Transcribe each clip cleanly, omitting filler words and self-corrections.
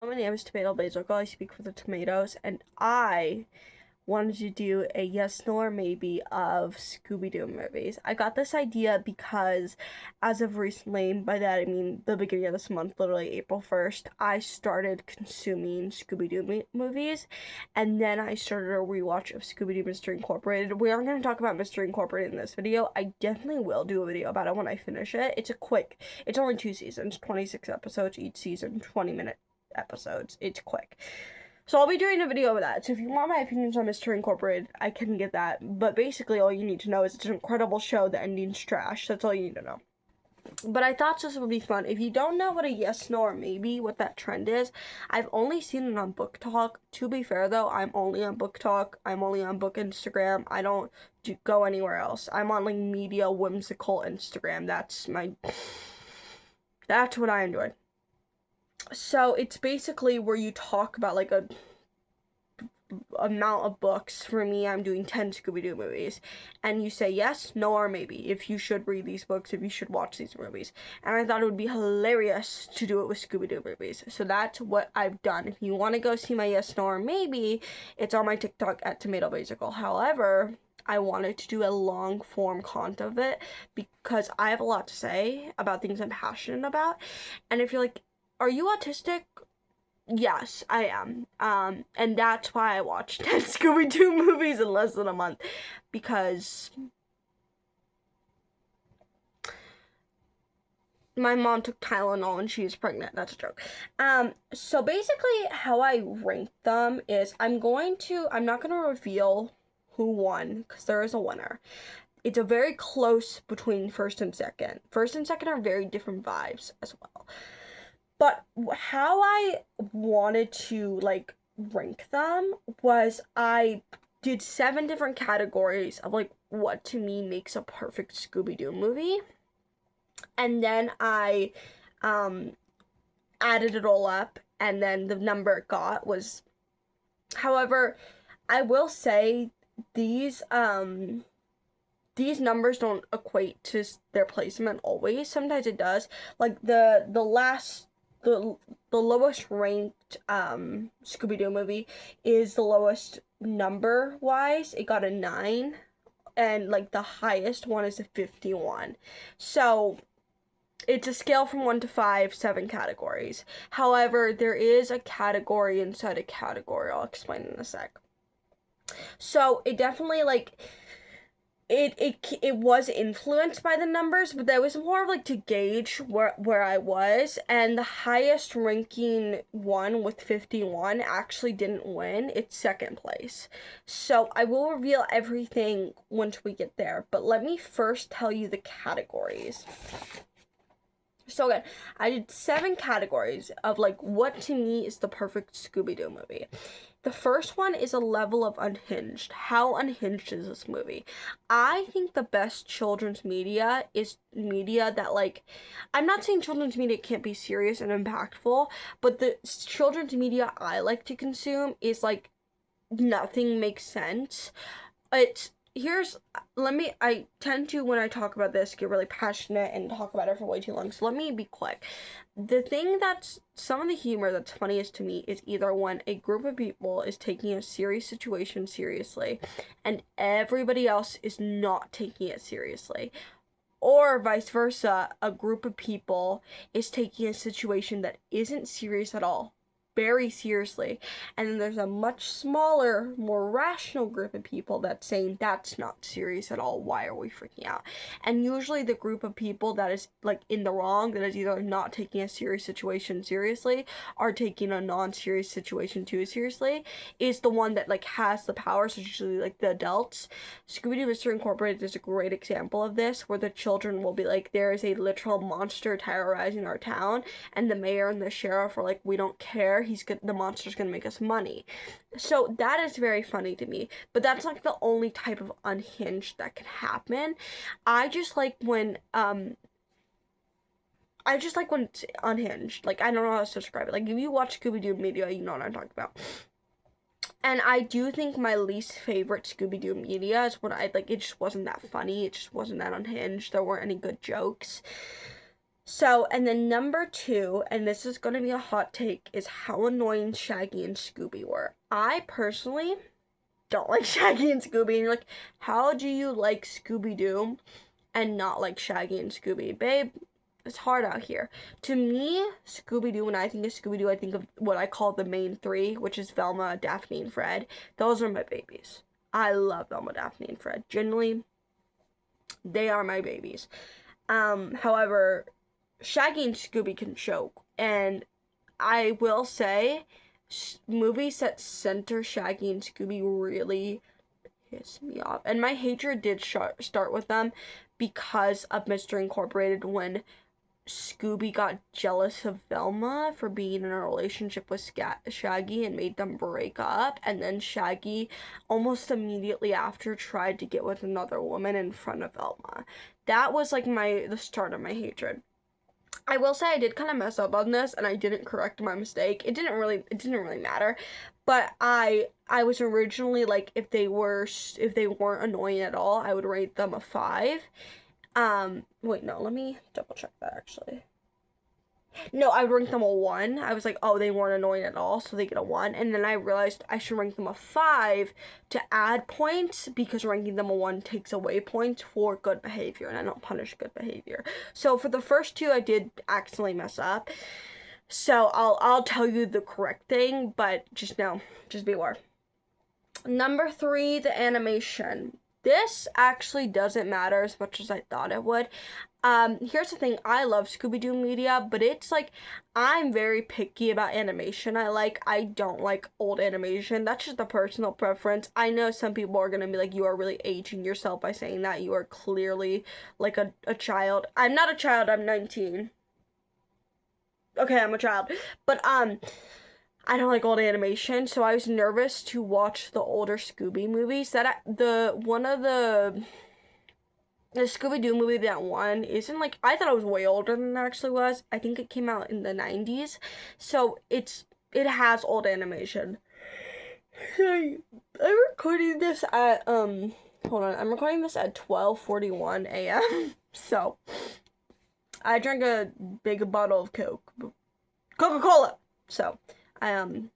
My name is Tomato Basil. I speak for the tomatoes, and I wanted to do a yes, no, or maybe of Scooby Doo movies. I got this idea because, as of recently, by that I mean the beginning of this month, literally April 1st, I started consuming Scooby Doo movies, and then I started a rewatch of Scooby Doo Mystery Incorporated. We aren't going to talk about Mystery Incorporated in this video. I definitely will do a video about it when I finish it. It's only 2 seasons, 26 episodes, each season, 20-minute episodes. It's quick. So I'll be doing a video of that. So if you want my opinions on Mystery Incorporated, I can get that. But basically all you need to know is it's an incredible show. The ending's trash. That's all you need to know. But I thought this would be fun. If you don't know what a yes, no, or maybe, what that trend is, I've only seen it on Book Talk. To be fair, though, I'm only on Book Talk. I'm only on Book Instagram. I don't go anywhere else. I'm on, like, Media Whimsical Instagram. That's what I enjoy. So it's basically where you talk about like a amount of books. For me, I'm doing 10 Scooby-Doo movies, and you say yes, no, or maybe if you should read these books, if you should watch these movies. And I thought it would be hilarious to do it with Scooby-Doo movies, so that's what I've done. If you want to go see my yes, no, or maybe, it's on my TikTok at Tomato Basical. However, I wanted to do a long form content of it because I have a lot to say about things I'm passionate about. And if you're like, are you autistic? Yes, I am. And that's why I watched 10 Scooby-Doo movies in less than a month. Because my mom took Tylenol and she was pregnant. That's a joke. So basically how I rank them is I'm not going to reveal who won because there is a winner. It's a very close between first and second. First and second are very different vibes as well. But how I wanted to, like, rank them was I did 7 different categories of, like, what to me makes a perfect Scooby-Doo movie. And then I added it all up, and then the number it got was... However, I will say these numbers don't equate to their placement always. Sometimes it does. Like, the lowest ranked Scooby-Doo movie is the lowest number wise. It got a 9, and like the highest one is a 51. So it's a scale from 1 to 5, 7 categories. However, there is a category inside a category. I'll explain in a sec. So it definitely, like, it was influenced by the numbers, but that was more of like to gauge where I was, and the highest ranking one with 51 actually didn't win. It's second place. So I will reveal everything once we get there, but let me first tell you the categories. So again, I did 7 categories of like what to me is the perfect Scooby-Doo movie. The first one is a level of unhinged. How unhinged is this movie? I think the best children's media is media that, like, I'm not saying children's media can't be serious and impactful, but the children's media I like to consume is like nothing makes sense. I tend to, when I talk about this, get really passionate and talk about it for way too long, so let me be quick. The thing that's, some of the humor that's funniest to me is either when a group of people is taking a serious situation seriously, and everybody else is not taking it seriously. Or vice versa, a group of people is taking a situation that isn't serious at all very seriously, and then there's a much smaller, more rational group of people that's saying that's not serious at all, why are we freaking out? And usually the group of people that is like in the wrong, that is either not taking a serious situation seriously or taking a non-serious situation too seriously, is the one that like has the power. So usually like the adults. Scooby-Doo Mystery Incorporated is a great example of this, where the children will be like, there is a literal monster terrorizing our town, and the mayor and the sheriff are like, we don't care, the monster's gonna make us money. So that is very funny to me, but that's like the only type of unhinged that can happen. I just like when it's unhinged. Like, I don't know how to describe it. Like, if you watch Scooby-Doo media, you know what I'm talking about. And I do think my least favorite Scooby-Doo media is when it just wasn't that funny. It just wasn't that unhinged. There weren't any good jokes. So, and then number 2, and this is going to be a hot take, is how annoying Shaggy and Scooby were. I personally don't like Shaggy and Scooby. And you're like, how do you like Scooby Doo and not like Shaggy and Scooby? Babe, it's hard out here. To me, Scooby Doo, when I think of Scooby Doo, I think of what I call the main 3, which is Velma, Daphne, and Fred. Those are my babies. I love Velma, Daphne, and Fred. Generally, they are my babies. However, Shaggy and Scooby can choke, and I will say, movies that center Shaggy and Scooby really piss me off. And my hatred did start with them because of Mr. Incorporated, when Scooby got jealous of Velma for being in a relationship with Shaggy and made them break up, and then Shaggy almost immediately after tried to get with another woman in front of Velma. That was like the start of my hatred. I will say I did kind of mess up on this, and I didn't correct my mistake. It didn't really matter, but I was originally like, if they weren't annoying at all, I would rate them a 5. Wait, no, let me double check that actually. No, I would rank them a 1. I was like, oh, they weren't annoying at all, so they get a 1. And then I realized I should rank them a 5 to add points, because ranking them a 1 takes away points for good behavior, and I don't punish good behavior. So for the first 2, I did accidentally mess up. So I'll tell you the correct thing, but just be aware. Number 3, the animation. This actually doesn't matter as much as I thought it would. Here's the thing, I love Scooby Doo media, but it's like, I'm very picky about animation I don't like old animation. That's just a personal preference. I know some people are gonna be like, you are really aging yourself by saying that. You are clearly like a child. I'm not a child, I'm 19. Okay, I'm a child. But, I don't like old animation, so I was nervous to watch the older Scooby movies. One of the Scooby Doo movie that won isn't like, I thought it was way older than it actually was. I think it came out in the 90s, so it has old animation. I'm recording this at hold on, I'm recording this at 12:41 a.m. So I drank a big bottle of Coca-Cola. So I'm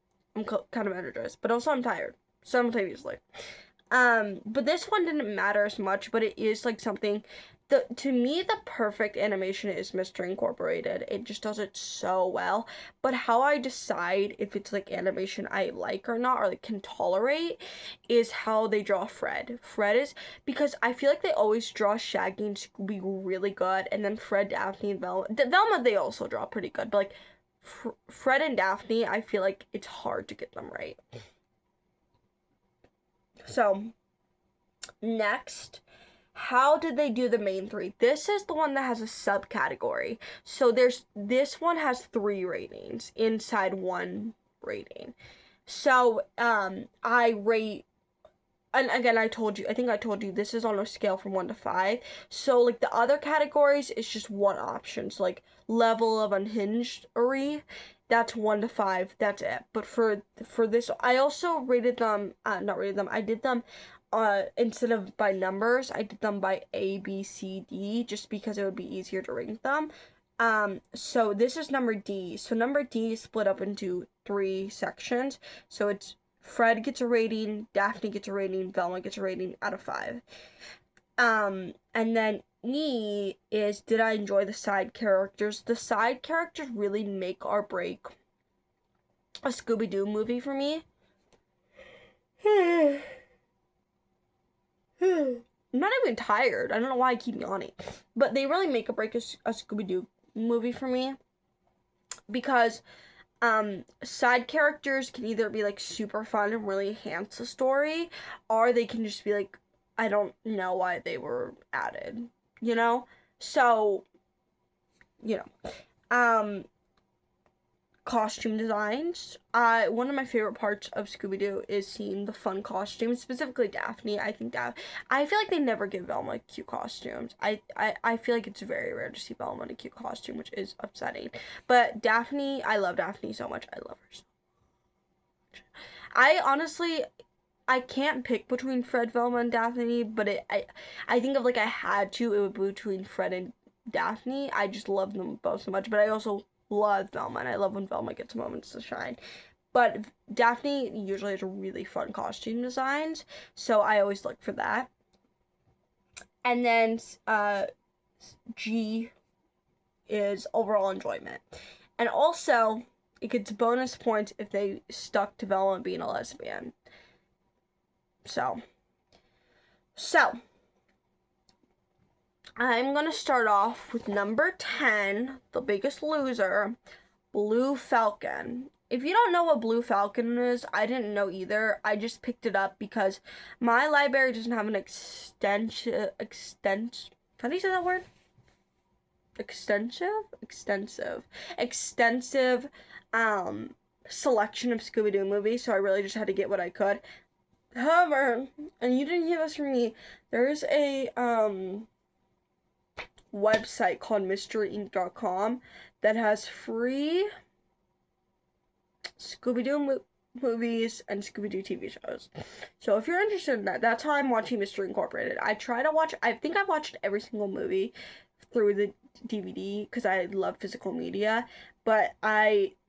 kind of energized, but also I'm tired simultaneously. But this one didn't matter as much, but it is like something. To me, the perfect animation is Mr. Incorporated. It just does it so well. But how I decide if it's like animation I like or not, or like can tolerate, is how they draw Fred. Fred is, because I feel like they always draw Shaggy and Scooby really good, and then Fred, Daphne, and Velma. Velma they also draw pretty good, but like Fred and Daphne, I feel like it's hard to get them right. So, next, how did they do the main 3? This is the one that has a subcategory. So this one has 3 ratings inside one rating. So, I rate, and again, I think I told you, this is on a scale from 1 to 5. So, like, the other categories is just one option. So, like, level of unhinged-ery, that's 1 to 5, that's it. But for this, I also rated them, I did them, instead of by numbers, I did them by A, B, C, D, just because it would be easier to rank them. So this is number D. So number D is split up into 3 sections. So it's Fred gets a rating, Daphne gets a rating, Velma gets a rating out of 5. And then E is, did I enjoy the side characters? The side characters really make or break a Scooby-Doo movie for me. I'm not even tired. I don't know why I keep yawning. But they really make or break a Scooby-Doo movie for me. Because side characters can either be like super fun and really enhance the story, or they can just be like, I don't know why they were added, you know? So, you know, costume designs. One of my favorite parts of Scooby-Doo is seeing the fun costumes, specifically Daphne. I feel like they never give Velma cute costumes. I feel like it's very rare to see Velma in a cute costume, which is upsetting. But Daphne, I love Daphne so much. I love her so much. I honestly, I can't pick between Fred, Velma, and Daphne, but I think if like I had to, it would be between Fred and Daphne. I just love them both so much, but I also love Velma, and I love when Velma gets moments to shine. But Daphne usually has really fun costume designs, so I always look for that. And then G is overall enjoyment. And also, it gets bonus points if they stuck to Velma being a lesbian. So, I'm going to start off with number 10, The Biggest Loser, Blue Falcon. If you don't know what Blue Falcon is, I didn't know either. I just picked it up because my library doesn't have an extensive, how do you say that word? Extensive selection of Scooby Doo movies, so I really just had to get what I could. However, and you didn't hear this from me, there's a website called mysteryinc.com that has free Scooby Doo movies and Scooby Doo TV shows. So if you're interested in that, that's how I'm watching Mystery Incorporated. I think I've watched every single movie through the DVD because I love physical media, but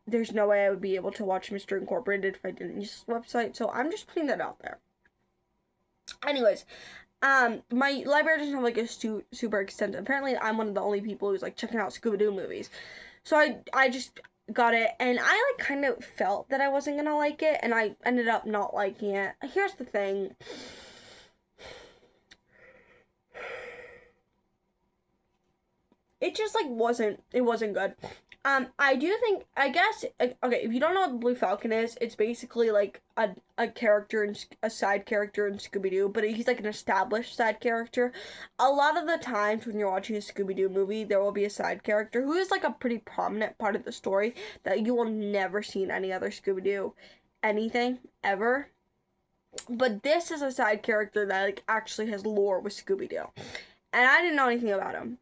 there's no way I would be able to watch Mystery Incorporated if I didn't use this website, so I'm just putting that out there. Anyways, my library doesn't have like a super extensive. Apparently, I'm one of the only people who's like checking out Scooby Doo movies, so I just got it, and I like kind of felt that I wasn't gonna like it, and I ended up not liking it. Here's the thing. It just like wasn't good. I do think, I guess, okay, if you don't know what the Blue Falcon is, it's basically like a character, a side character in Scooby-Doo, but he's like an established side character. A lot of the times when you're watching a Scooby-Doo movie, there will be a side character who is like a pretty prominent part of the story that you will never see in any other Scooby-Doo anything, ever. But this is a side character that like actually has lore with Scooby-Doo. And I didn't know anything about him.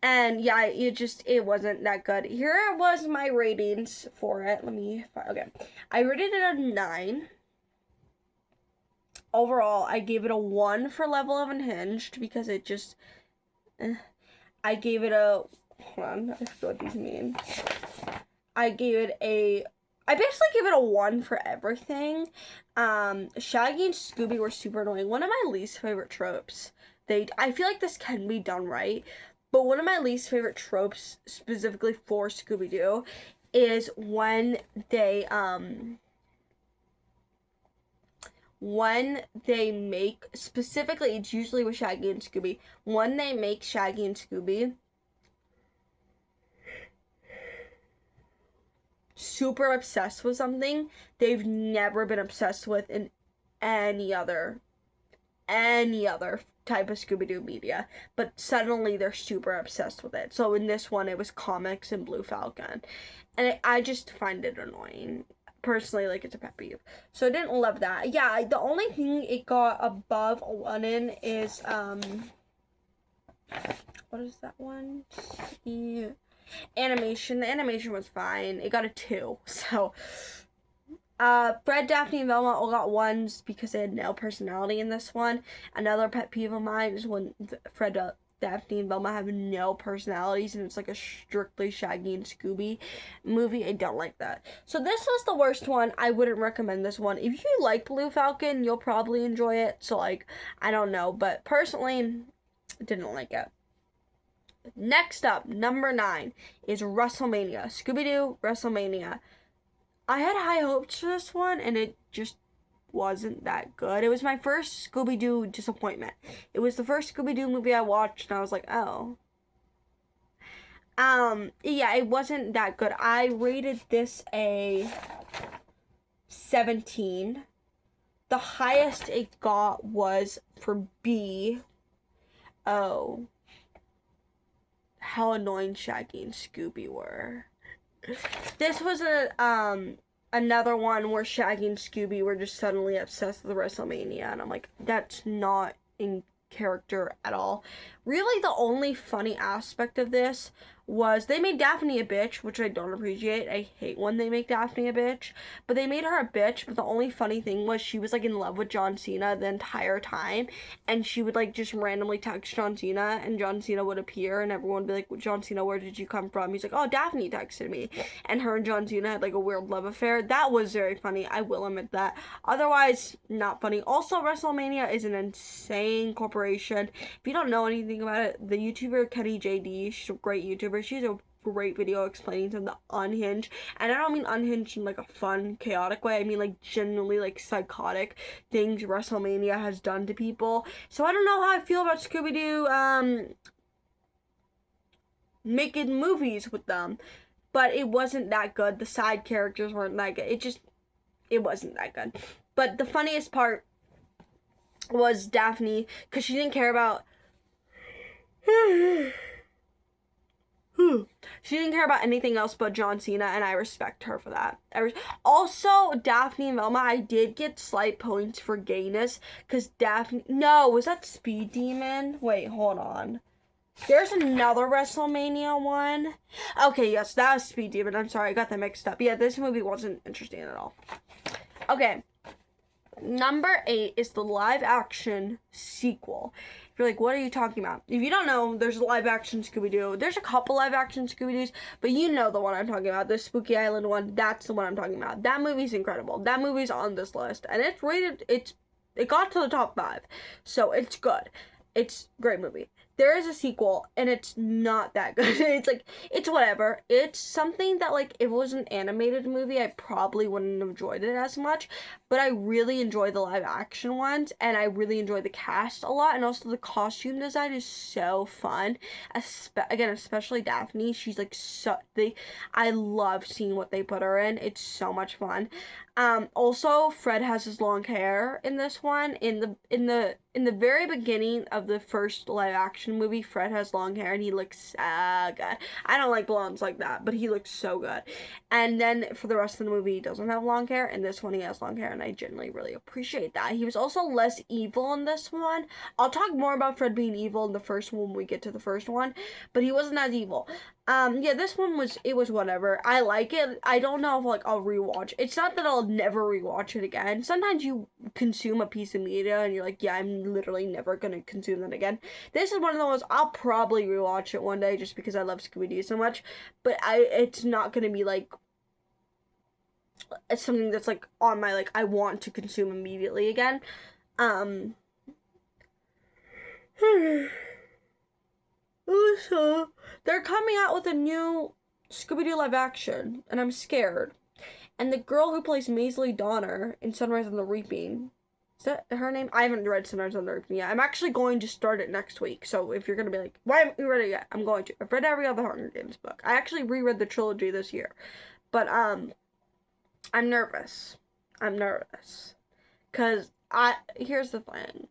And yeah, it wasn't that good. Here was my ratings for it. Okay. I rated it a 9. Overall, I gave it a 1 for level of unhinged because it just, I gave it a, hold on, I forget what these mean. I basically gave it a 1 for everything. Shaggy and Scooby were super annoying. One of my least favorite tropes. I feel like this can be done right. But one of my least favorite tropes, specifically for Scooby-Doo, is when they make, specifically, it's usually with Shaggy and Scooby, when they make Shaggy and Scooby super obsessed with something they've never been obsessed with in any other type of Scooby-Doo media, but suddenly they're super obsessed with it. So in this one, it was comics and Blue Falcon, and I just find it annoying. Personally, like, it's a pet peeve. So I didn't love that. Yeah, the only thing it got above a 1 in is, what is that one? The animation. The animation was fine. It got a 2, so... Fred, Daphne, and Velma all got 1s because they had no personality in this one. Another pet peeve of mine is when Fred, Daphne, and Velma have no personalities and it's like a strictly Shaggy and Scooby movie. I don't like that. So this was the worst one. I wouldn't recommend this one. If you like Blue Falcon, you'll probably enjoy it. So, like, I don't know. But personally, I didn't like it. Next up, number 9 is WrestleMania. Scooby-Doo WrestleMania. I had high hopes for this one, and it just wasn't that good. It was my first Scooby-Doo disappointment. It was the first Scooby-Doo movie I watched, and I was like, oh. Yeah, it wasn't that good. I rated this a 17. The highest it got was for B. Oh. How annoying Shaggy and Scooby were. This was another one where Shaggy and Scooby were just suddenly obsessed with WrestleMania, and I'm like, that's not in character at all. Really, the only funny aspect of this was they made Daphne a bitch, which I don't appreciate. I hate when they make Daphne a bitch. But they made her a bitch, but the only funny thing was she was like in love with John Cena the entire time. And she would like just randomly text John Cena, and John Cena would appear, and everyone would be like, John Cena, where did you come from? He's like, oh, Daphne texted me. And her and John Cena had like a weird love affair. That was very funny. I will admit that. Otherwise, not funny. Also, WrestleMania is an insane corporation. If you don't know anything about it, the YouTuber Kenny JD, she's a great YouTuber. She's a great video explaining to the unhinged, and I don't mean unhinged in like a fun, chaotic way. I mean like genuinely like psychotic things WrestleMania has done to people. So I don't know how I feel about Scooby Doo making movies with them, but it wasn't that good. The side characters weren't that good. It wasn't that good. But the funniest part was Daphne, because she didn't care about she didn't care about anything else but John Cena, and I respect her for that. Also, Daphne and Velma, I did get slight points for gayness, because Daphne... No, was that Speed Demon? Wait, hold on. There's another WrestleMania one. Okay, yes, that was Speed Demon. I'm sorry, I got that mixed up. Yeah, this movie wasn't interesting at all. Okay. Number 8 is the live-action sequel. If you're like, what are you talking about? If you don't know, there's a live-action Scooby-Doo. There's a couple live-action Scooby-Doos, but you know the one I'm talking about. The Spooky Island one, that's the one I'm talking about. That movie's incredible. That movie's on this list, and it's rated, it got to the top 5, so it's good. It's a great movie. There is a sequel, and it's not that good. It's like, it's whatever. It's something that, like, if it was an animated movie, I probably wouldn't have enjoyed it as much, but I really enjoy the live action ones, and I really enjoy the cast a lot, and also the costume design is so fun. Again, especially Daphne. She's, like, I love seeing what they put her in. It's so much fun. Also, Fred has his long hair in this one. In the very beginning of the first live action movie, Fred has long hair and he looks so good. I don't like blondes like that, but he looks so good. And then for the rest of the movie, he doesn't have long hair. In this one, he has long hair, and I genuinely really appreciate that. He was also less evil in this one. I'll talk more about Fred being evil in the first one when we get to the first one, but he wasn't as evil. Yeah, this one was whatever. I like it. I don't know if, like, I'll rewatch. It's not that I'll never rewatch it again. Sometimes you consume a piece of media and you're like, yeah, I'm literally never gonna consume that again. This is one of the ones I'll probably rewatch it one day just because I love Scooby-Doo so much, but it's not gonna be, like, it's something that's, like, on my, like, I want to consume immediately again. Also, they're coming out with a new Scooby-Doo live action, and I'm scared. And the girl who plays Maisley Donner in Sunrise on the Reaping, is that her name? I haven't read Sunrise on the Reaping yet. I'm actually going to start it next week, so if you're going to be like, why haven't you read it yet? I'm going to. I've read every other Hunger Games book. I actually reread the trilogy this year. But, I'm nervous. I'm nervous. Because, here's the thing.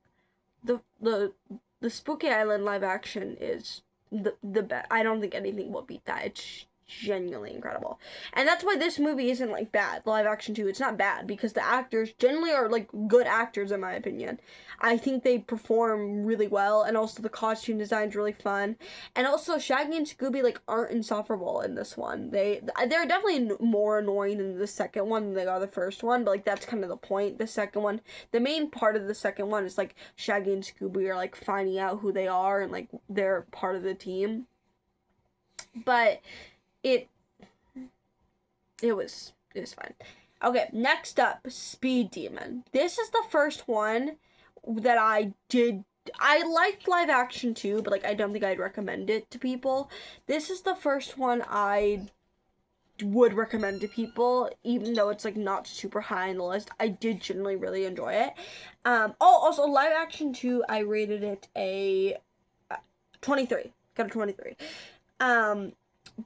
The Spooky Island live action is the best. I don't think anything will beat that. It's genuinely incredible. And that's why this movie isn't, like, bad. The live action too, it's not bad because the actors generally are, like, good actors in my opinion. I think they perform really well, and also the costume design's really fun. And also Shaggy and Scooby, like, aren't insufferable in this one. They're definitely more annoying in the second one than they are the first one, but, like, that's kind of the point. The second one, the main part of the second one is, like, Shaggy and Scooby are, like, finding out who they are and, like, they're part of the team. But it was fun. Okay, next up, Speed Demon. This is the first one that I liked live action too, but, like, I don't think I'd recommend it to people. This is the first one I would recommend to people, even though it's, like, not super high on the list. I did generally really enjoy it. Also live action too, I rated it a 23. Got a 23.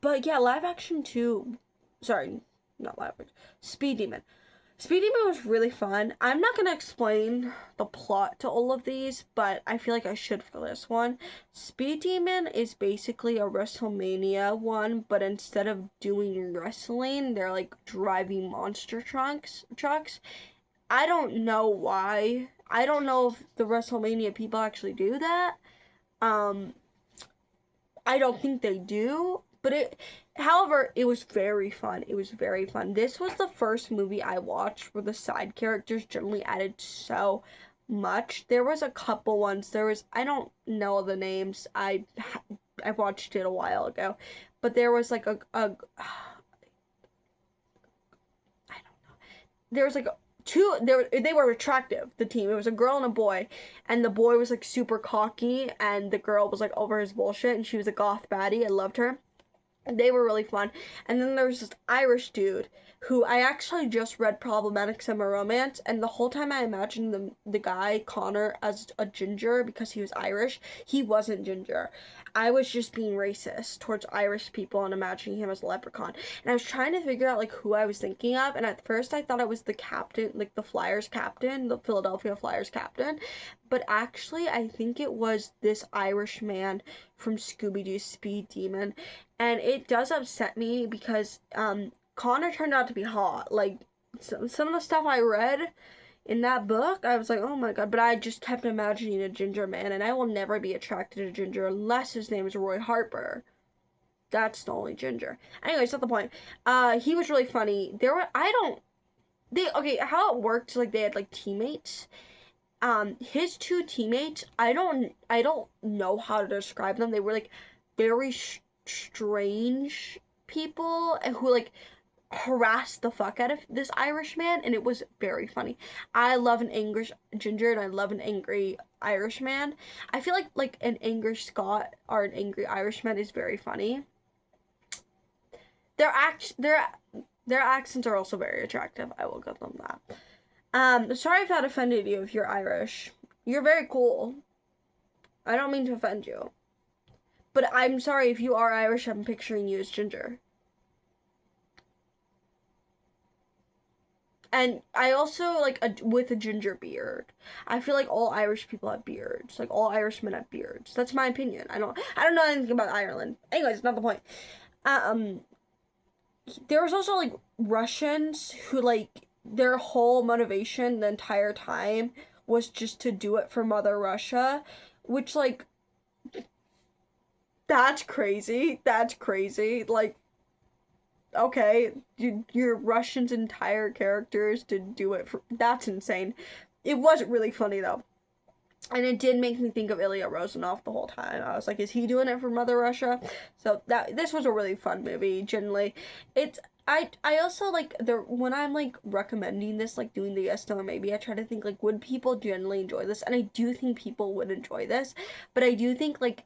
But yeah, live action too. Sorry, not live action. Speed Demon. Speed Demon was really fun. I'm not going to explain the plot to all of these, but I feel like I should for this one. Speed Demon is basically a WrestleMania one, but instead of doing wrestling, they're, like, driving monster trucks. I don't know why. I don't know if the WrestleMania people actually do that. I don't think they do, However, it was very fun. It was very fun. This was the first movie I watched where the side characters generally added so much. There was a couple ones. I don't know the names. I watched it a while ago, but there was like there was like two. They were attractive. The team. It was a girl and a boy, and the boy was like super cocky, and the girl was like over his bullshit, and she was a goth baddie. I loved her. They were really fun. And then there was this Irish dude who I actually just read Problematic Summer Romance, and the whole time I imagined the guy, Connor, as a ginger because he was Irish. He wasn't ginger. I was just being racist towards Irish people and imagining him as a leprechaun. And I was trying to figure out, like, who I was thinking of, and at first I thought it was the captain, like, the Flyers captain, the Philadelphia Flyers captain. But actually, I think it was this Irish man from Scooby Doo, Speed Demon. And it does upset me because Connor turned out to be hot. Like, some of the stuff I read in that book, I was like, oh my god. But I just kept imagining a ginger man, and I will never be attracted to ginger unless his name is Roy Harper. That's the only ginger. Anyways, that's the point. He was really funny. How it worked, like, they had, like, teammates. His two teammates, I don't know how to describe them. They were, like, very strange people who, like, harassed the fuck out of this Irish man, and it was very funny. I love an angry ginger, and I love an angry Irish man. I feel like an angry Scot or an angry Irishman is very funny. Their accents are also very attractive. I will give them that. Sorry if that offended you if you're Irish. You're very cool. I don't mean to offend you. But I'm sorry if you are Irish, I'm picturing you as ginger. And I also like with a ginger beard. I feel like all Irish people have beards. Like all Irishmen have beards. That's my opinion. I don't know anything about Ireland. Anyways, not the point. There was also like Russians who like their whole motivation the entire time was just to do it for Mother Russia, which like that's crazy. That's crazy. Like, okay, your Russian's entire characters to do it for. That's insane. It wasn't really funny though. And it did make me think of Ilya Rozanov the whole time. I was like, is he doing it for Mother Russia? So this was a really fun movie, generally. I also like when I'm like recommending this, like doing the yes, no, or maybe, I try to think like, would people generally enjoy this? And I do think people would enjoy this, but I do think like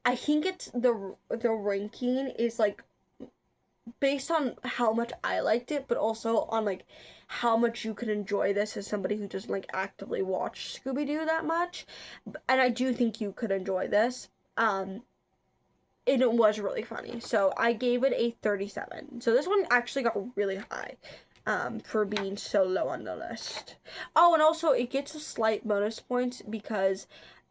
I think it's the ranking is like based on how much I liked it, but also on like how much you could enjoy this as somebody who doesn't like actively watch Scooby Doo that much. And I do think you could enjoy this. And it was really funny. So I gave it a 37. So this one actually got really high for being so low on the list. Oh, and also it gets a slight bonus points because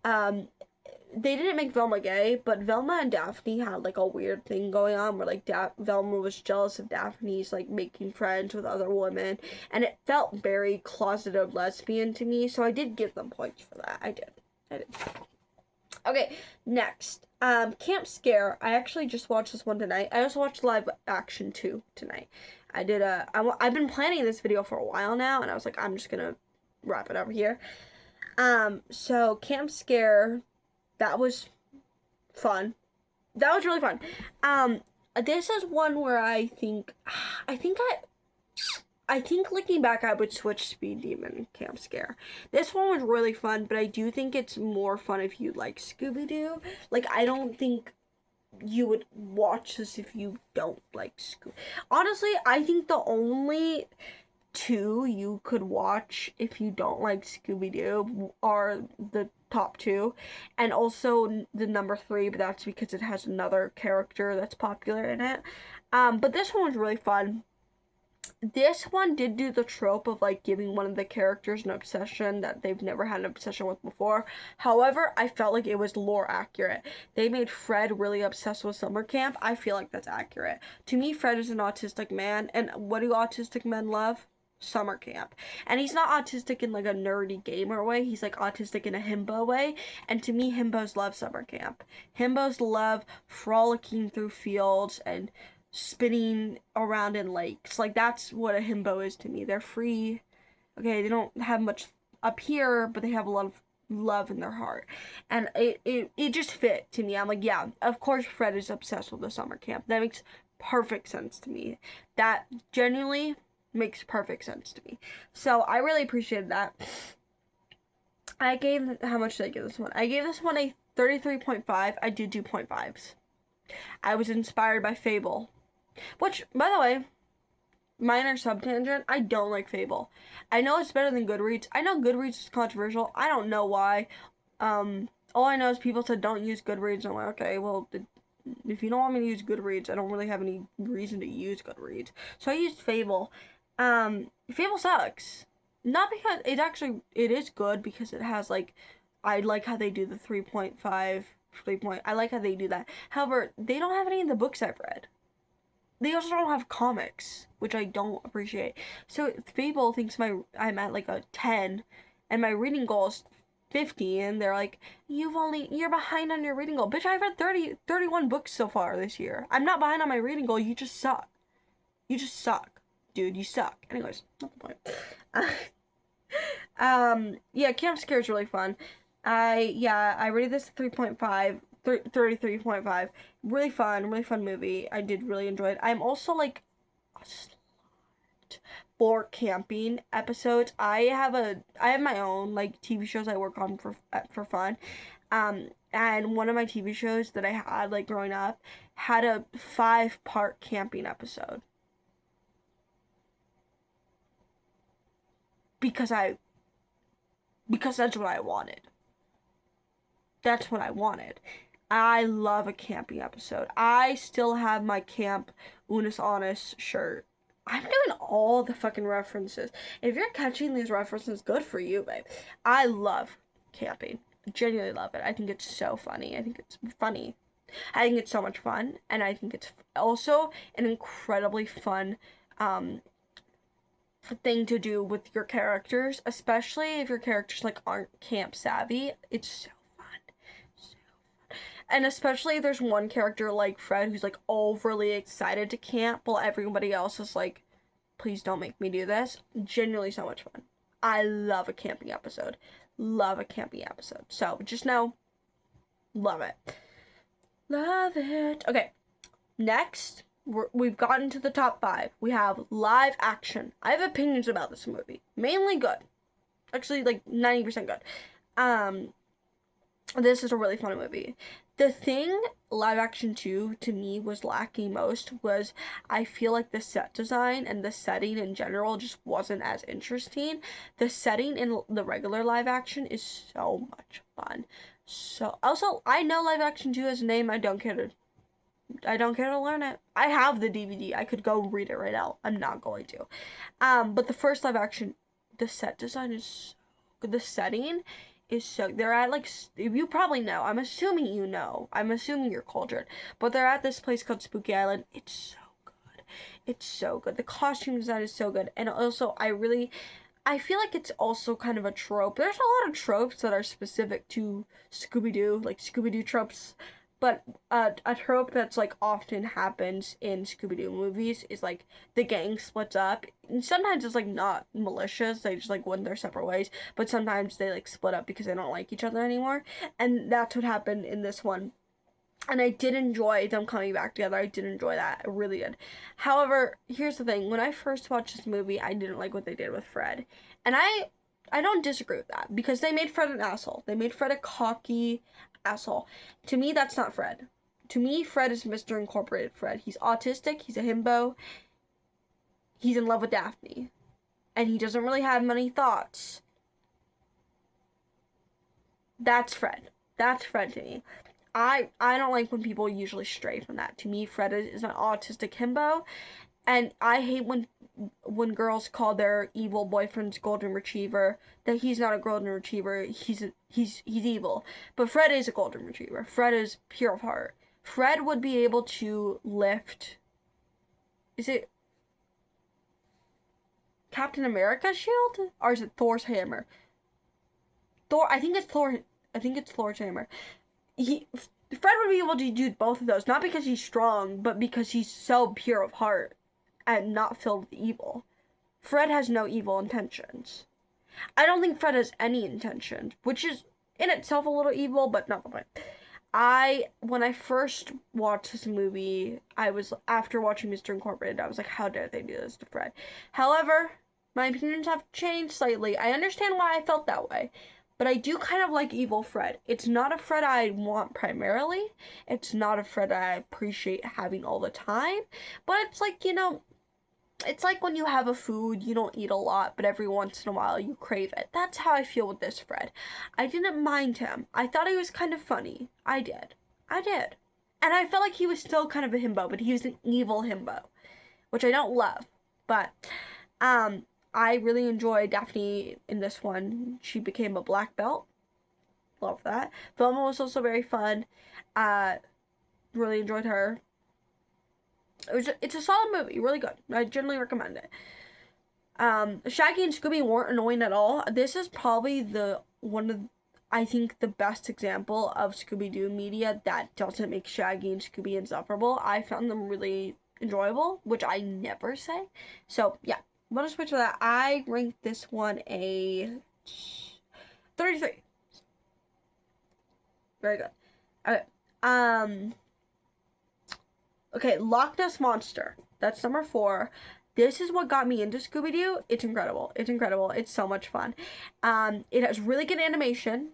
they didn't make Velma gay, but Velma and Daphne had like a weird thing going on where like Velma was jealous of Daphne's like making friends with other women, and it felt very closeted lesbian to me, so I did give them points for that. I did. Okay, next. Camp Scare. I actually just watched this one tonight. I also watched Live Action 2 tonight. I've been planning this video for a while now, and I was like, I'm just gonna wrap it over here. So Camp Scare, that was fun. That was really fun. This is one where I think looking back, I would switch Speed Demon and Camp Scare. This one was really fun, but I do think it's more fun if you like Scooby Doo. Like, I don't think you would watch this if you don't like Scooby. Honestly, I think the only two you could watch if you don't like Scooby Doo are the top two, and also the number 3, but that's because it has another character that's popular in it. But this one was really fun. This one did do the trope of like giving one of the characters an obsession that they've never had an obsession with before. However, I felt like it was lore accurate. They made Fred really obsessed with summer camp. I feel like that's accurate. To me, Fred is an autistic man, and what do autistic men love? summer camp. And he's not autistic in like a nerdy gamer way. He's like autistic in a himbo way. And to me, himbos love summer camp. Himbos love frolicking through fields and spinning around in lakes. Like that's what a himbo is to me. They're free. Okay, they don't have much up here, but they have a lot of love in their heart. And it just fit to me. I'm like, yeah, of course Fred is obsessed with the summer camp. That makes perfect sense to me. That genuinely makes perfect sense to me. So I really appreciated that. How much did I give this one? I gave this one a 33.5. I did do 0.5s. I was inspired by Fable. Which, by the way, minor subtangent, I don't like Fable. I know it's better than Goodreads. I know Goodreads is controversial. I don't know why. All I know is people said don't use Goodreads. I'm like, okay, well, if you don't want me to use Goodreads, I don't really have any reason to use Goodreads. So I used Fable. Fable sucks. Not because it is good because it has like, I like how they do the 3.5, I like how they do that. However, they don't have any of the books I've read. They also don't have comics, which I don't appreciate. So Fable thinks I'm at like a 10, and my reading goal is 50, and they're like, you're behind on your reading goal. Bitch, I've read 31 books so far this year. I'm not behind on my reading goal, you just suck. You just suck. Dude, you suck. Anyways, not the point. Yeah, Camp Scare is really fun. I rated this 3.5. 33.5. Really fun movie. I did really enjoy it. I'm also like a slut for camping episodes. I have my own like TV shows I work on for fun. And one of my TV shows that I had like growing up had a 5-part camping episode. Because that's what I wanted. That's what I wanted. I love a camping episode. I still have my Camp Unis Honest shirt. I'm doing all the fucking references. If you're catching these references, good for you, babe. I love camping. Genuinely love it. I think it's so funny. I think it's funny. I think it's so much fun. And I think it's also an incredibly fun thing to do with your characters. Especially if your characters like aren't camp savvy. It's so and especially if there's one character like Fred who's like overly excited to camp while everybody else is like, please don't make me do this. Genuinely so much fun. I love a camping episode. Love a camping episode. So just know, love it. Love it. Okay, next, we've gotten to the top 5. We have live action. I have opinions about this movie. Mainly good. Actually, like 90% good. This is a really fun movie. The thing live action 2 to me was lacking most was I feel like the set design and the setting in general just wasn't as interesting. The setting in the regular live action is so much fun. So also I know live action 2 has a name. I don't care to learn it. I have the DVD. I could go read it right now. I'm not going to. But the first live action, the set design is so good. The setting is so, they're at like, you probably know, I'm assuming you know, I'm assuming you're cultured, but they're at this place called Spooky Island. It's so good. It's so good. The costume design is so good. And also I feel like it's also kind of a trope. There's a lot of tropes that are specific to Scooby Doo, like Scooby Doo tropes. But a trope that's like often happens in Scooby Doo movies is like the gang splits up. And sometimes it's like not malicious, they just like went their separate ways. But sometimes they like split up because they don't like each other anymore. And that's what happened in this one. And I did enjoy them coming back together. I did enjoy that. I really did. However, here's the thing. When I first watched this movie, I didn't like what they did with Fred. And I don't disagree with that because they made Fred an asshole. They made Fred a cocky asshole. To me, that's not Fred. To me, Fred is Mr. Incorporated Fred. He's autistic. He's a himbo. He's in love with Daphne. And he doesn't really have many thoughts. That's Fred. That's Fred to me. I don't like when people usually stray from that. To me, Fred is an autistic himbo. And I hate when girls call their evil boyfriend's golden retriever that he's not a golden retriever. He's evil. But Fred is a golden retriever. Fred is pure of heart. Fred would be able to lift. Is it Captain America's shield? Or is it Thor's hammer? I think it's Thor's hammer. Fred would be able to do both of those, not because he's strong, but because he's so pure of heart and not filled with evil. Fred has no evil intentions. I don't think Fred has any intentions, which is in itself a little evil, but not the point. When I first watched this movie, after watching Mr. Incorporated, I was like, how dare they do this to Fred? However, my opinions have changed slightly. I understand why I felt that way, but I do kind of like evil Fred. It's not a Fred I want primarily. It's not a Fred I appreciate having all the time, but it's like, it's like when you have a food, you don't eat a lot, but every once in a while you crave it. That's how I feel with this Fred. I didn't mind him. I thought he was kind of funny. I did. And I felt like he was still kind of a himbo, but he was an evil himbo, which I don't love. But I really enjoyed Daphne in this one. She became a black belt. Love that. Velma was also very fun. Really enjoyed her. It's a solid movie, really good. I generally recommend it. Shaggy and Scooby weren't annoying at all. This is probably I think the best example of Scooby Doo media that doesn't make Shaggy and Scooby insufferable. I found them really enjoyable, which I never say. So yeah, I'm gonna switch to that. I ranked this one a 33. Very good. Okay. Okay, Loch Ness Monster. That's number 4. This is what got me into Scooby Doo. It's incredible. It's so much fun. It has really good animation.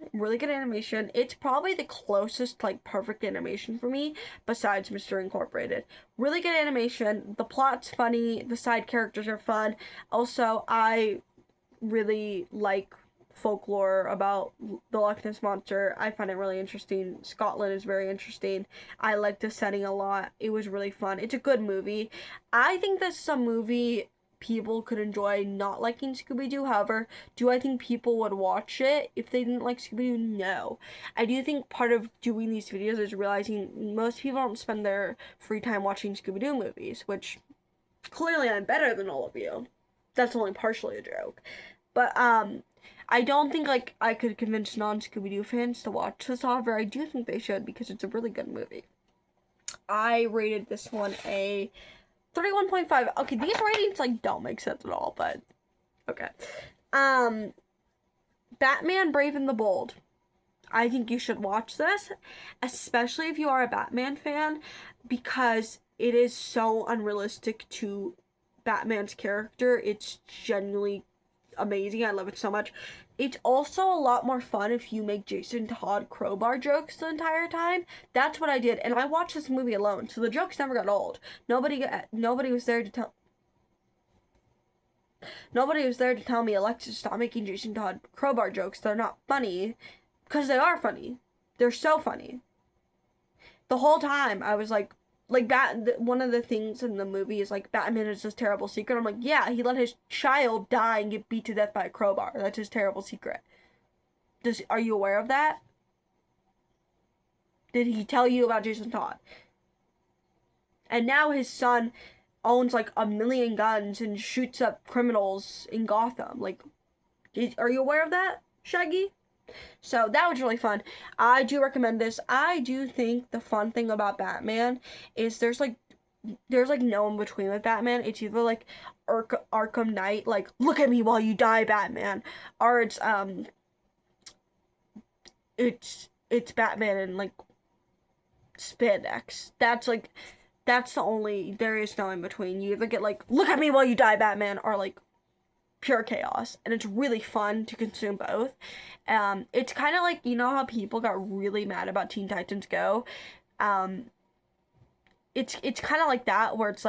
It's probably the closest, perfect animation for me, besides Mr. Incorporated. Really good animation. The plot's funny. The side characters are fun. Also, I really like folklore about the Loch Ness Monster. I find it really interesting. Scotland is very interesting. I like the setting a lot. It was really fun. It's a good movie. I think this is a movie people could enjoy not liking Scooby-Doo. However, do I think people would watch it if they didn't like Scooby-Doo? No. I do think part of doing these videos is realizing most people don't spend their free time watching Scooby-Doo movies, which clearly I'm better than all of you. That's only partially a joke. But, I don't think, I could convince non-Scooby-Doo fans to watch this. However, I do think they should because it's a really good movie. I rated this one a 31.5. Okay, these ratings, don't make sense at all, but okay. Batman Brave and the Bold. I think you should watch this, especially if you are a Batman fan, because it is so unrealistic to Batman's character. It's genuinely amazing. I love it so much. It's also a lot more fun if you make Jason Todd crowbar jokes the entire time. That's what I did, and I watched this movie alone, so the jokes never got old. Nobody was there to tell me, Alexis, stop making Jason Todd crowbar jokes. They're not funny, because they are funny. They're so funny. The whole time I was like one of the things in the movie is Batman is this terrible secret. I'm like, yeah, he let his child die and get beat to death by a crowbar. That's his terrible secret. Are you aware of that? Did he tell you about Jason Todd? And now his son owns 1 million guns and shoots up criminals in Gotham. Are you aware of that, Shaggy? So that was really fun. I do recommend this. I do think the fun thing about Batman is there's no in between with Batman. It's either Arkham Knight, look at me while you die, Batman, or it's Batman and spandex. That's there is no in between. You either get look at me while you die, Batman, or pure chaos, and it's really fun to consume both. It's kind of how people got really mad about Teen Titans Go. It's kind of like that, where it's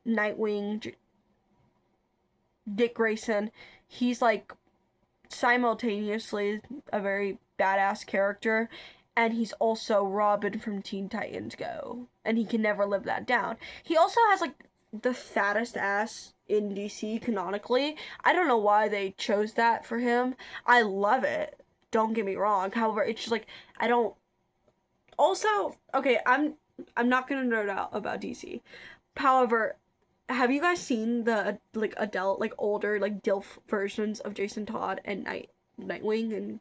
Nightwing, Dick Grayson, he's simultaneously a very badass character, and he's also Robin from Teen Titans Go, and he can never live that down. He also has the fattest ass in DC canonically. I don't know why they chose that for him. I love it. Don't get me wrong. However, it's just I don't. Also, okay, I'm not gonna nerd out about DC. However, have you guys seen the like adult, like older, like DILF versions of Jason Todd and Nightwing? And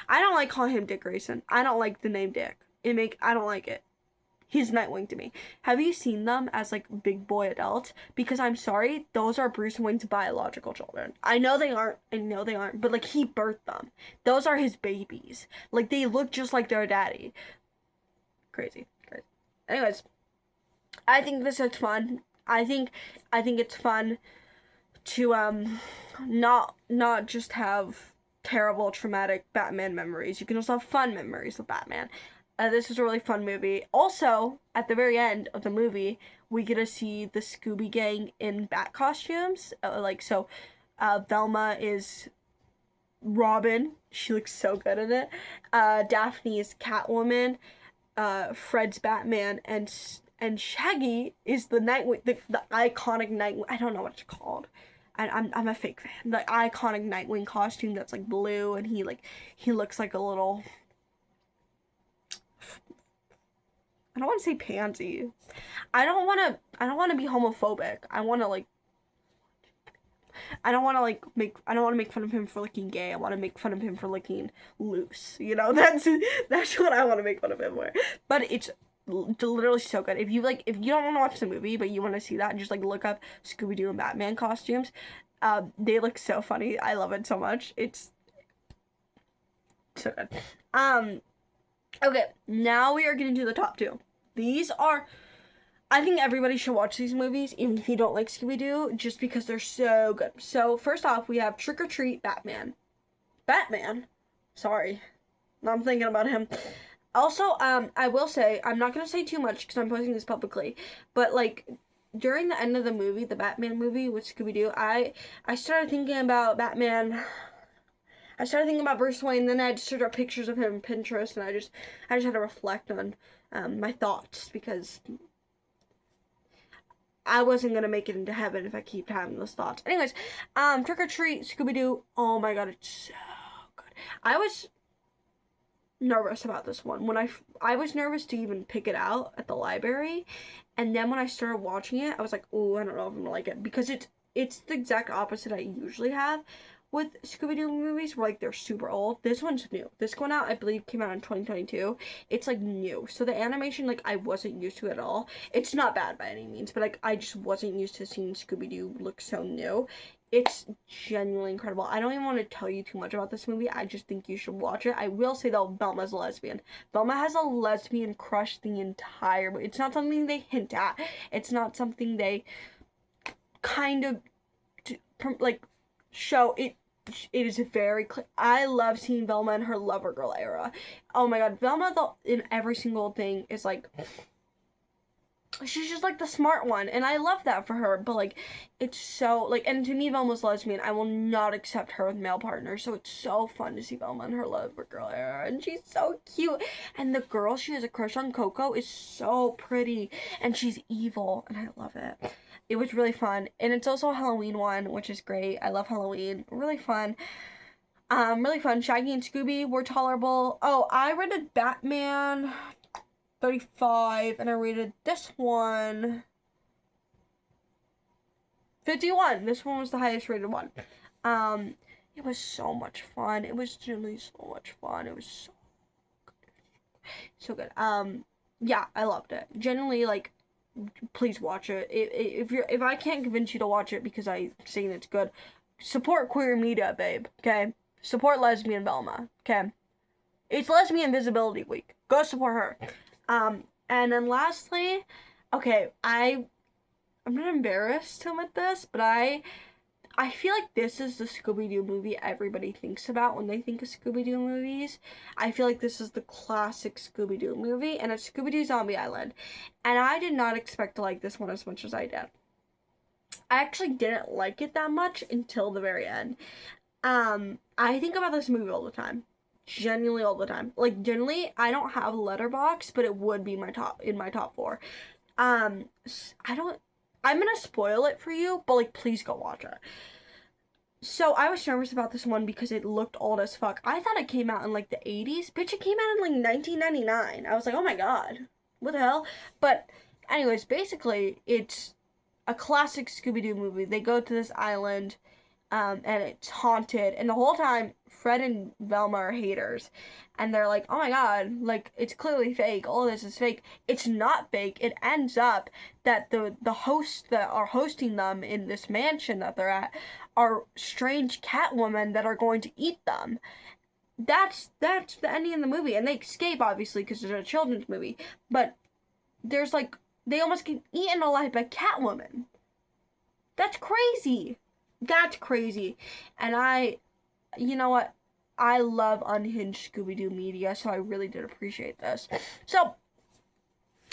I don't like calling him Dick Grayson. I don't like the name Dick. I don't like it. He's Nightwing to me. Have you seen them as like big boy adults? Because I'm sorry, those are Bruce Wayne's biological children. I know they aren't. But like he birthed them. Those are his babies. Like they look just like their daddy. Crazy. Anyways, I think this is fun. I think it's fun to not just have terrible traumatic Batman memories. You can also have fun memories with Batman. This is a really fun movie. Also, at the very end of the movie, we get to see the Scooby Gang in bat costumes. Velma is Robin. She looks so good in it. Daphne is Catwoman. Fred's Batman, and Shaggy is the Nightwing, the iconic Nightwing. I don't know what it's called. I'm a fake fan. The iconic Nightwing costume that's like blue, and he looks like a little. I don't want to say pansy. I don't want to be homophobic. I don't want to make fun of him for looking gay. I want to make fun of him for looking loose. You know, that's what I want to make fun of him for. But it's literally so good. If you don't want to watch the movie, but you want to see that, just like look up Scooby Doo and Batman costumes. They look so funny. I love it so much. It's so good. Okay, now we are getting to the top 2. I think everybody should watch these movies, even if you don't like Scooby Doo, just because they're so good. So, first off, we have Trick or Treat Batman. Sorry. I'm thinking about him. Also, I will say, I'm not going to say too much because I'm posting this publicly, but, like, during the end of the movie, the Batman movie with Scooby Doo, I started thinking about Batman. I started thinking about Bruce Wayne, then I just searched up pictures of him on Pinterest, and I just had to reflect on my thoughts, because I wasn't gonna make it into heaven if I keep having those thoughts. Anyways, Trick or Treat, Scooby Doo. Oh my god, it's so good. I was nervous about this one. When I was nervous to even pick it out at the library, and then when I started watching it, I was like, oh, I don't know if I'm gonna like it, because it's the exact opposite I usually have with Scooby-Doo movies, where like they're super old. This one's new. This one out, I believe, came out in 2022. It's like new, so the animation, like, I wasn't used to it at all. It's not bad by any means, but like I just wasn't used to seeing Scooby-Doo look so new. It's genuinely incredible. I don't even want to tell you too much about this movie. I just think you should watch it. I will say though, Velma's a lesbian. Velma has a lesbian crush the entire movie. It's not something they hint at. It's not something they kind of like show. It is very clear. I love seeing Velma in her lover girl era. Oh my god, Velma in every single thing is like, she's just like the smart one, and I love that for her. But like, it's so like, and to me, Velma's lesbian. I will not accept her with male partners, so it's so fun to see Velma in her lover girl era, and she's so cute. And the girl she has a crush on, Coco, is so pretty, and she's evil, and I love it. It was really fun, and it's also a Halloween one, which is great. I love Halloween. Really fun. Really fun. Shaggy and Scooby were tolerable. Oh, I rated Batman 35, and I rated this one 51. This one was the highest rated one. It was so much fun. It was genuinely so much fun. It was so good. So good. Yeah, I loved it. Genuinely, like, please watch it. If I can't convince you to watch it because I'm saying it's good, support queer media, babe. Okay, support lesbian Velma. Okay, it's Lesbian Visibility Week. Go support her. And then lastly, okay, I'm not embarrassed to admit this, but I feel like this is the Scooby-Doo movie everybody thinks about when they think of Scooby-Doo movies. I feel like this is the classic Scooby-Doo movie, and it's Scooby-Doo Zombie Island. And I did not expect to like this one as much as I did. I actually didn't like it that much until the very end. I think about this movie all the time. Genuinely all the time. Like, generally, I don't have Letterboxd, but it would be in my top 4. I'm gonna spoil it for you, but like, please go watch it. So I was nervous about this one because it looked old as fuck. I thought it came out in like the 80s. Bitch, it came out in like 1999. I was like, oh my god, what the hell? But anyways, basically, it's a classic Scooby Doo movie. They go to this island, and it's haunted, and the whole time Fred and Velma are haters, and they're like, oh my god, like, it's clearly fake, all this is fake. It's not fake. It ends up that the hosts that are hosting them in this mansion that they're at are strange cat women that are going to eat them. That's the ending of the movie, and they escape, obviously, because it's a children's movie, but there's like, they almost get eaten alive by Catwoman. That's crazy. That's crazy. And you know what? I love unhinged Scooby-Doo media, so I really did appreciate this. So,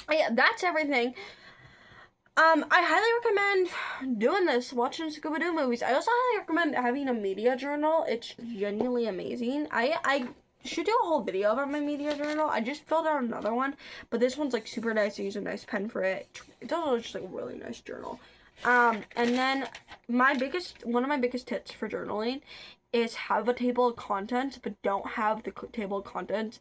yeah, that's everything. I highly recommend doing this, watching Scooby-Doo movies. I also highly recommend having a media journal. It's genuinely amazing. I should do a whole video about my media journal. I just filled out another one, but this one's like super nice. I use a nice pen for it. It's also just like a really nice journal. And then one of my biggest tips for journaling is have a table of contents, but don't have the table of contents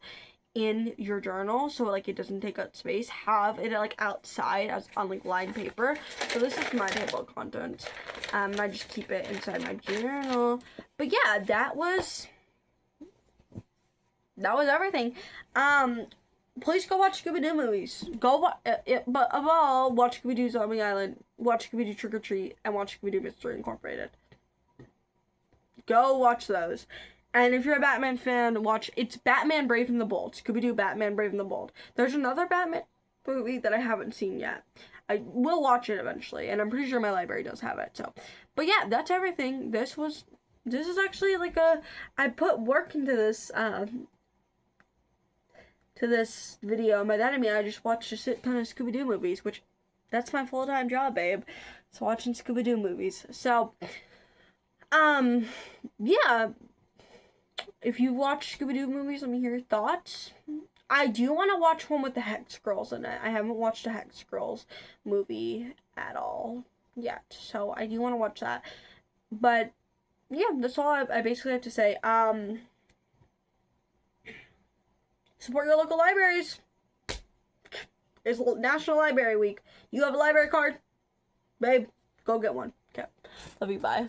in your journal, so like it doesn't take up space. Have it like outside as on like lined paper. So this is my table of contents. And I just keep it inside my journal. But yeah, that was everything. Please go watch Scooby Doo movies. But above all, watch Scooby Doo Zombie Island, watch Scooby Doo Trick or Treat, and watch Scooby Doo Mystery Incorporated. Go watch those. And if you're a Batman fan, it's Batman Brave and the Bold. Scooby Doo Batman Brave and the Bold. There's another Batman movie that I haven't seen yet. I will watch it eventually, and I'm pretty sure my library does have it. So, but yeah, that's everything. This is actually like I put work into this to this video. By that I mean I just watched a shit ton of Scooby Doo movies, which that's my full-time job, babe. So watching Scooby Doo movies. So, yeah. If you watch Scooby Doo movies, let me hear your thoughts. I do want to watch one with the Hex Girls in it. I haven't watched a Hex Girls movie at all yet, so I do want to watch that. But yeah, that's all I basically have to say. Support your local libraries. It's National Library Week. You have a library card? Babe, go get one. Okay. Love you, bye.